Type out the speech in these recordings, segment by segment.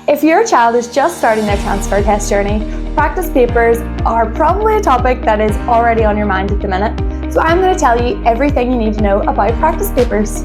If your child is just starting their transfer test journey, practice papers are probably a topic that is already on your mind at the minute. So I'm going to tell you everything you need to know about practice papers.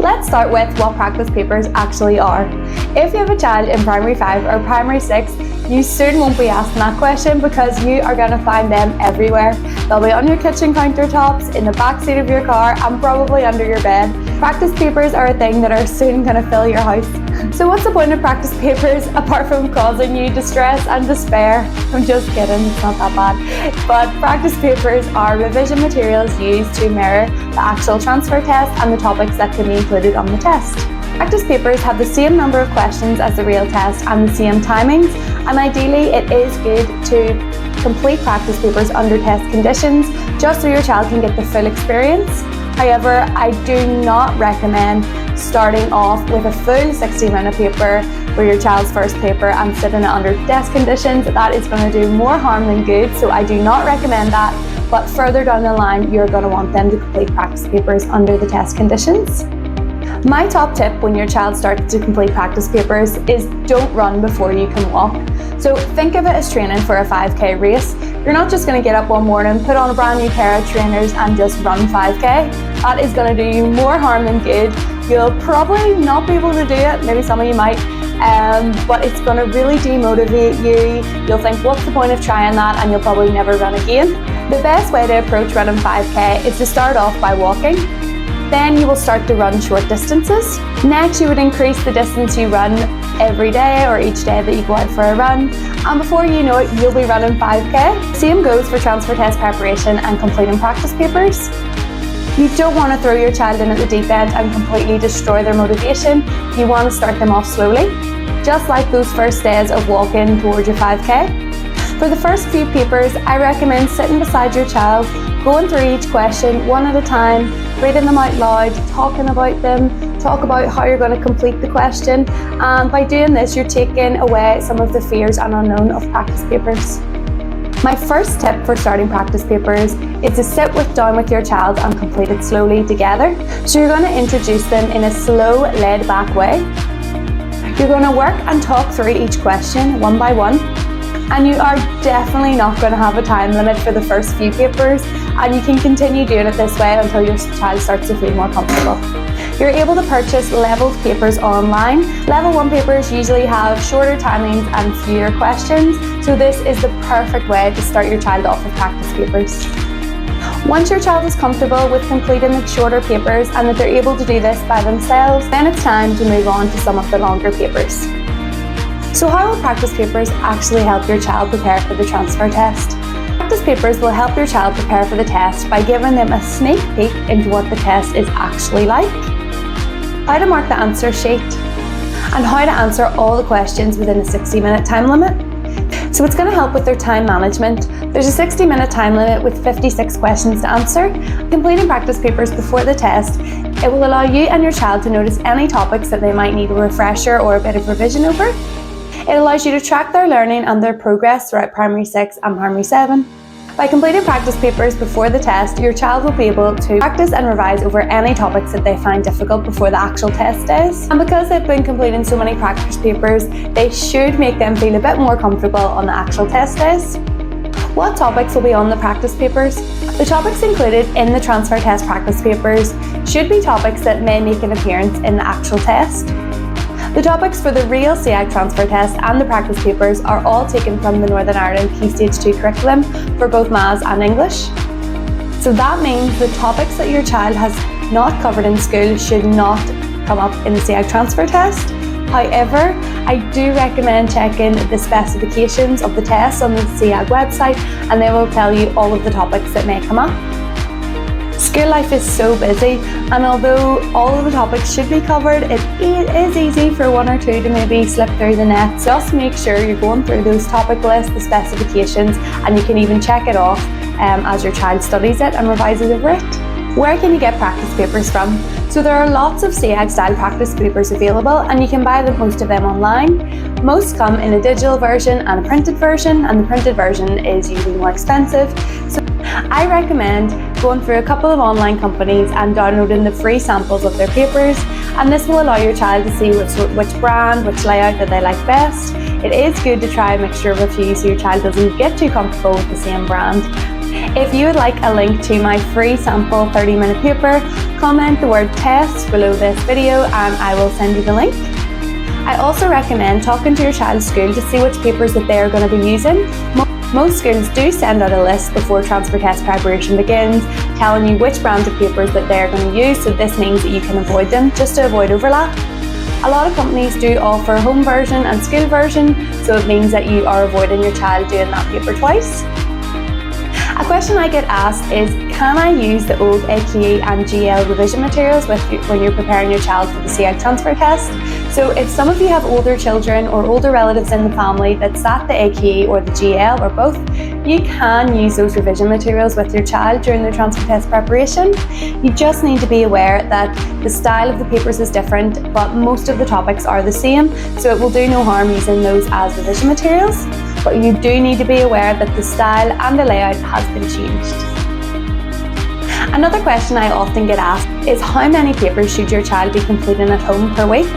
Let's start with what practice papers actually are. If you have a child in primary 5 or primary 6, you soon won't be asking that question because you are going to find them everywhere. They'll be on your kitchen countertops, in the back seat of your car, and probably under your bed. Practice papers are a thing that are soon going to fill your house. So what's the point of practice papers apart from causing you distress and despair? I'm just kidding, it's not that bad. But practice papers are revision materials used to mirror the actual transfer test and the topics that can be included on the test. Practice papers have the same number of questions as the real test and the same timings, and ideally it is good to complete practice papers under test conditions just so your child can get the full experience. However, I do not recommend starting off with a full 60-minute paper for your child's first paper and sitting it under test conditions. That is going to do more harm than good, so I do not recommend that. But further down the line, you're going to want them to complete practice papers under the test conditions. My top tip when your child starts to complete practice papers is don't run before you can walk. So think of it as training for a 5k race. You're not just going to get up one morning, put on a brand new pair of trainers and just run 5k. That is going to do you more harm than good. You'll probably not be able to do it, maybe some of you might, but it's going to really demotivate you. You'll think, what's the point of trying that? And you'll probably never run again. The best way to approach running 5k is to start off by walking. Then you will start to run short distances. Next, you would increase the distance you run every day or each day that you go out for a run. And before you know it, you'll be running 5k. Same goes for transfer test preparation and completing practice papers. You don't want to throw your child in at the deep end and completely destroy their motivation. You want to start them off slowly, just like those first days of walking towards your 5k. For the first few papers, I recommend sitting beside your child, going through each question one at a time, reading them out loud, talking about them, talk about how you're going to complete the question. And by doing this, you're taking away some of the fears and unknown of practice papers. My first tip for starting practice papers is to sit down with your child and complete it slowly together. So you're going to introduce them in a slow, laid-back way. You're going to work and talk through each question one by one. And you are definitely not going to have a time limit for the first few papers, and you can continue doing it this way until your child starts to feel more comfortable. You're able to purchase leveled papers online. Level 1 papers usually have shorter timings and fewer questions, so this is the perfect way to start your child off with practice papers. Once your child is comfortable with completing the shorter papers and that they're able to do this by themselves, then it's time to move on to some of the longer papers. So how will practice papers actually help your child prepare for the transfer test? Practice papers will help your child prepare for the test by giving them a sneak peek into what the test is actually like, how to mark the answer sheet, and how to answer all the questions within a 60-minute time limit. So it's going to help with their time management. There's a 60-minute time limit with 56 questions to answer. Completing practice papers before the test, it will allow you and your child to notice any topics that they might need a refresher or a bit of revision over. It allows you to track their learning and their progress throughout primary 6 and primary 7. By completing practice papers before the test, your child will be able to practice and revise over any topics that they find difficult before the actual test days. And because they've been completing so many practice papers, they should make them feel a bit more comfortable on the actual test days. What topics will be on the practice papers? The topics included in the transfer test practice papers should be topics that may make an appearance in the actual test. The topics for the real SEAG transfer test and the practice papers are all taken from the Northern Ireland Key Stage 2 curriculum for both Maths and English. So that means the topics that your child has not covered in school should not come up in the SEAG transfer test. However, I do recommend checking the specifications of the test on the SEAG website, and they will tell you all of the topics that may come up. School life is so busy, and although all of the topics should be covered, it is easy for one or two to maybe slip through the net. Just make sure you're going through those topic lists, the specifications, and you can even check it off as your child studies it and revises over it. Where can you get practice papers from? So there are lots of SEAG style practice papers available, and you can buy most of them online. Most come in a digital version and a printed version, and the printed version is usually more expensive. So I recommend going through a couple of online companies and downloading the free samples of their papers, and this will allow your child to see which brand, which layout that they like best. It is good to try a mixture of a few so your child doesn't get too comfortable with the same brand. If you would like a link to my free sample 30-minute paper, comment the word test below this video and I will send you the link. I also recommend talking to your child's school to see which papers that they're going to be using. Most schools do send out a list before transfer test preparation begins, telling you which brands of papers that they're going to use, so this means that you can avoid them, just to avoid overlap. A lot of companies do offer home version and school version, so it means that you are avoiding your child doing that paper twice. A question I get asked is, can I use the old AQE and GL revision materials when you're preparing your child for the SEAG transfer test? So if some of you have older children or older relatives in the family that sat the AQE or the GL or both, you can use those revision materials with your child during their transfer test preparation. You just need to be aware that the style of the papers is different, but most of the topics are the same, so it will do no harm using those as revision materials. But you do need to be aware that the style and the layout has been changed. Another question I often get asked is, how many papers should your child be completing at home per week?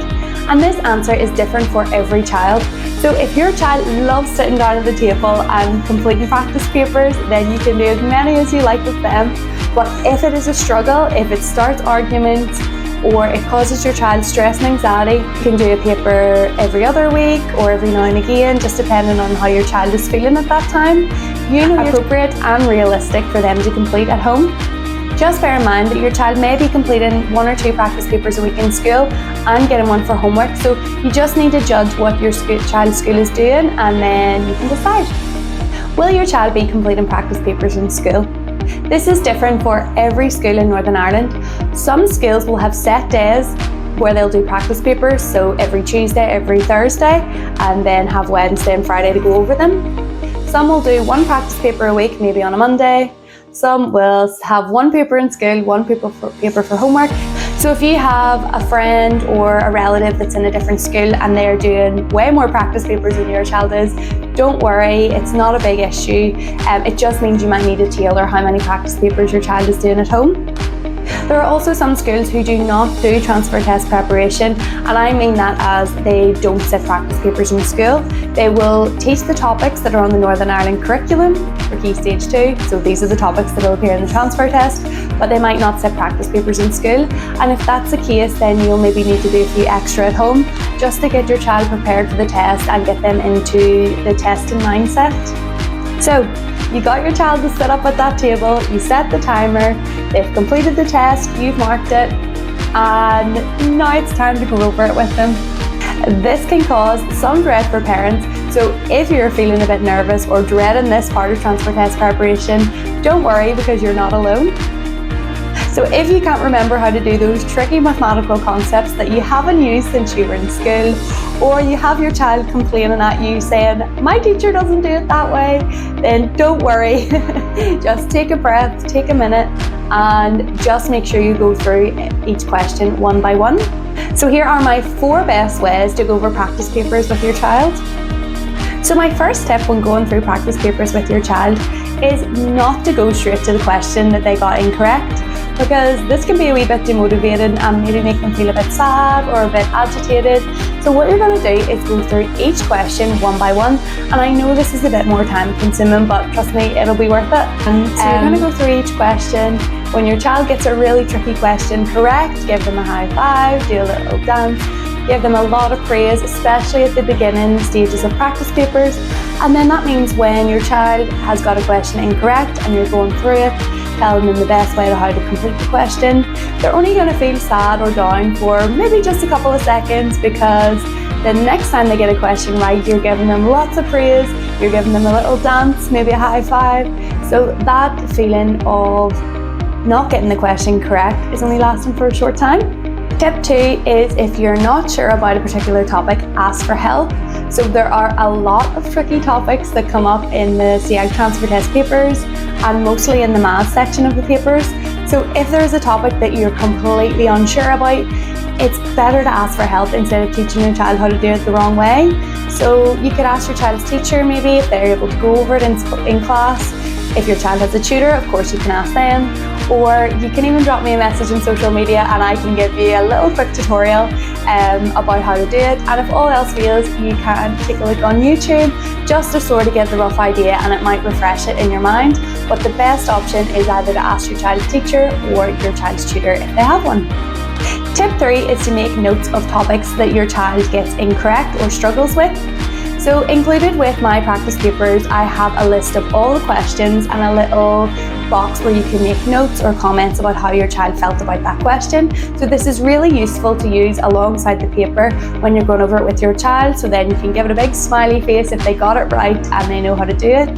And this answer is different for every child. So if your child loves sitting down at the table and completing practice papers, then you can do as many as you like with them. But if it is a struggle, if it starts arguments, or it causes your child stress and anxiety, you can do a paper every other week or every now and again, just depending on how your child is feeling at that time. You know, appropriate and realistic for them to complete at home. Just bear in mind that your child may be completing 1 or 2 practice papers a week in school and getting one for homework, so you just need to judge what your child's school is doing and then you can decide. Will your child be completing practice papers in school? This is different for every school in Northern Ireland. Some schools will have set days where they'll do practice papers, so every Tuesday, every Thursday, and then have Wednesday and Friday to go over them. Some will do 1 practice paper a week, maybe on a Monday. Some will have 1 paper in school, 1 paper for homework. So if you have a friend or a relative that's in a different school and they're doing way more practice papers than your child is, don't worry, it's not a big issue. It just means you might need to tailor how many practice papers your child is doing at home. There are also some schools who do not do transfer test preparation, and I mean that as they don't sit practice papers in school. They will teach the topics that are on the Northern Ireland curriculum for Key Stage 2, so these are the topics that will appear in the transfer test, but they might not sit practice papers in school. And if that's the case, then you'll maybe need to do a few extra at home just to get your child prepared for the test and get them into the testing mindset. So, you got your child to sit up at that table, you set the timer, they've completed the test, you've marked it, and now it's time to go over it with them. This can cause some dread for parents, so if you're feeling a bit nervous or dreading this part of transfer test preparation, don't worry because you're not alone. So if you can't remember how to do those tricky mathematical concepts that you haven't used since you were in school, or you have your child complaining at you saying, my teacher doesn't do it that way, then don't worry. Just take a breath, take a minute, and just make sure you go through each question one by one. So here are my 4 best ways to go over practice papers with your child. So my first tip when going through practice papers with your child is not to go straight to the question that they got incorrect, because this can be a wee bit demotivated and maybe make them feel a bit sad or a bit agitated. So what you're going to do is go through each question one by one, and I know this is a bit more time consuming, but trust me, it'll be worth it. So you're going to go through each question. When your child gets a really tricky question correct, give them a high five, do a little dance, give them a lot of praise, especially at the beginning stages of practice papers. And then that means when your child has got a question incorrect and you're going through it, telling them the best way to how to complete the question, they're only going to feel sad or down for maybe just a couple of seconds, because the next time they get a question right, you're giving them lots of praise, you're giving them a little dance, maybe a high five. So that feeling of not getting the question correct is only lasting for a short time. Tip 2 is, if you're not sure about a particular topic, ask for help. So there are a lot of tricky topics that come up in the SEAG transfer test papers, and mostly in the maths section of the papers. So if there's a topic that you're completely unsure about, it's better to ask for help instead of teaching your child how to do it the wrong way. So you could ask your child's teacher maybe if they're able to go over it in class. If your child has a tutor, of course you can ask them. or you can even drop me a message on social media and I can give you a little quick tutorial about how to do it. And if all else fails, you can take a look on YouTube just to sort of get the rough idea, and it might refresh it in your mind. But the best option is either to ask your child's teacher or your child's tutor if they have one. Tip 3 is to make notes of topics that your child gets incorrect or struggles with. So included with my practice papers, I have a list of all the questions and a little box where you can make notes or comments about how your child felt about that question. So this is really useful to use alongside the paper when you're going over it with your child, so then you can give it a big smiley face if they got it right and they know how to do it.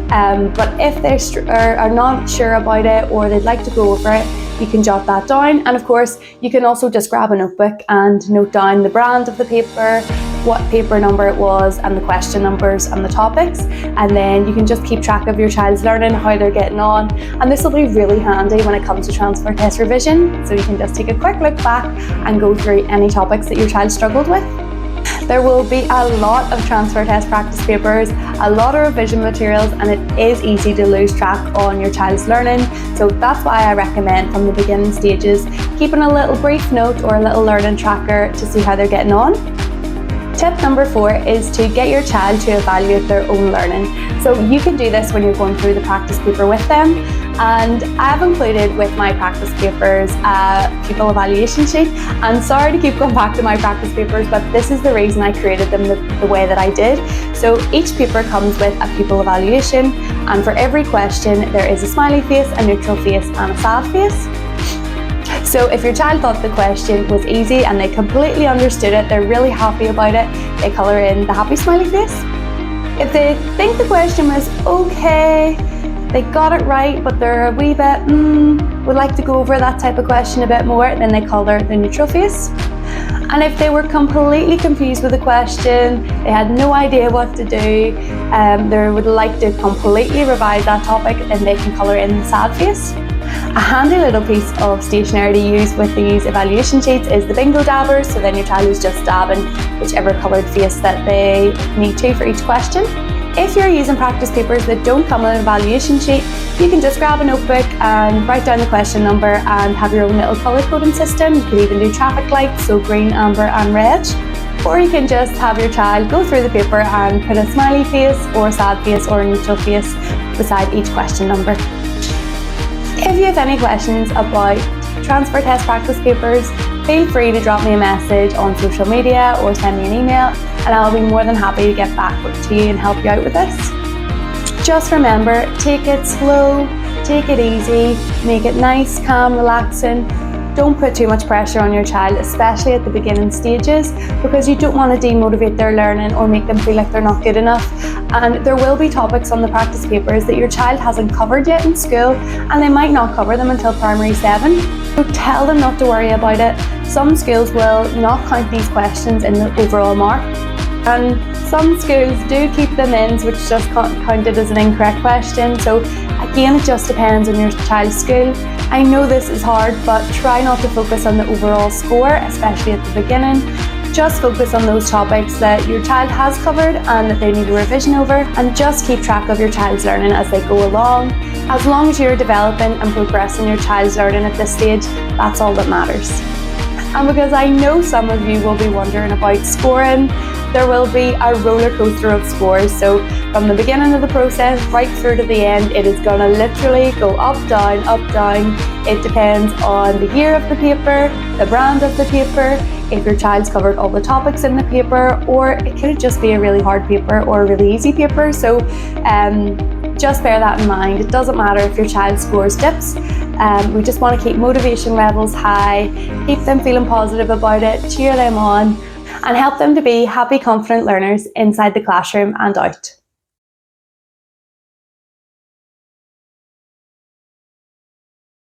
But if they are not sure about it or they'd like to go over it, you can jot that down. And of course, you can also just grab a notebook and note down the brand of the paper, what paper number it was, and the question numbers and the topics. And then you can just keep track of your child's learning, how they're getting on. And this will be really handy when it comes to transfer test revision. So you can just take a quick look back and go through any topics that your child struggled with. There will be a lot of transfer test practice papers, a lot of revision materials, and it is easy to lose track on your child's learning. So that's why I recommend from the beginning stages keeping a little brief note or a little learning tracker to see how they're getting on. Tip number 4 is to get your child to evaluate their own learning. So you can do this when you're going through the practice paper with them. And I've included with my practice papers a pupil evaluation sheet. And sorry to keep going back to my practice papers, but this is the reason I created them the way that I did. So each paper comes with a pupil evaluation, and for every question there is a smiley face, a neutral face and a sad face. So if your child thought the question was easy and they completely understood it, they're really happy about it, they colour in the happy smiley face. If they think the question was okay, they got it right, but they're a wee bit, would like to go over that type of question a bit more, then they colour the neutral face. And if they were completely confused with the question, they had no idea what to do, they would like to completely revise that topic, then they can colour in the sad face. A handy little piece of stationery to use with these evaluation sheets is the bingo dabbers, so then your child is just dabbing whichever coloured face that they need to for each question. If you're using practice papers that don't come with an evaluation sheet, you can just grab a notebook and write down the question number and have your own little colour coding system. You can even do traffic lights, so green, amber and red. Or you can just have your child go through the paper and put a smiley face or a sad face or a neutral face beside each question number. If you have any questions about transfer test practice papers, feel free to drop me a message on social media or send me an email, and I'll be more than happy to get back to you and help you out with this. Just remember, take it slow, take it easy, make it nice, calm, relaxing. Don't put too much pressure on your child, especially at the beginning stages, because you don't want to demotivate their learning or make them feel like they're not good enough. And there will be topics on the practice papers that your child hasn't covered yet in school, and they might not cover them until primary 7. So tell them not to worry about it. Some schools will not count these questions in the overall mark, and some schools do keep them in, which just counted as an incorrect question. So again, it just depends on your child's school. I know this is hard, but try not to focus on the overall score, especially at the beginning. Just focus on those topics that your child has covered and that they need a revision over, and just keep track of your child's learning as they go along. As long as you're developing and progressing your child's learning at this stage, that's all that matters. And because I know some of you will be wondering about scoring, there will be a roller coaster of scores. So from the beginning of the process right through to the end, it is going to literally go up, down, up, down. It depends on the year of the paper, the brand of the paper, if your child's covered all the topics in the paper, or it could just be a really hard paper or a really easy paper. So just bear that in mind. It doesn't matter if your child scores dips. We just want to keep motivation levels high, keep them feeling positive about it, cheer them on, and help them to be happy, confident learners inside the classroom and out.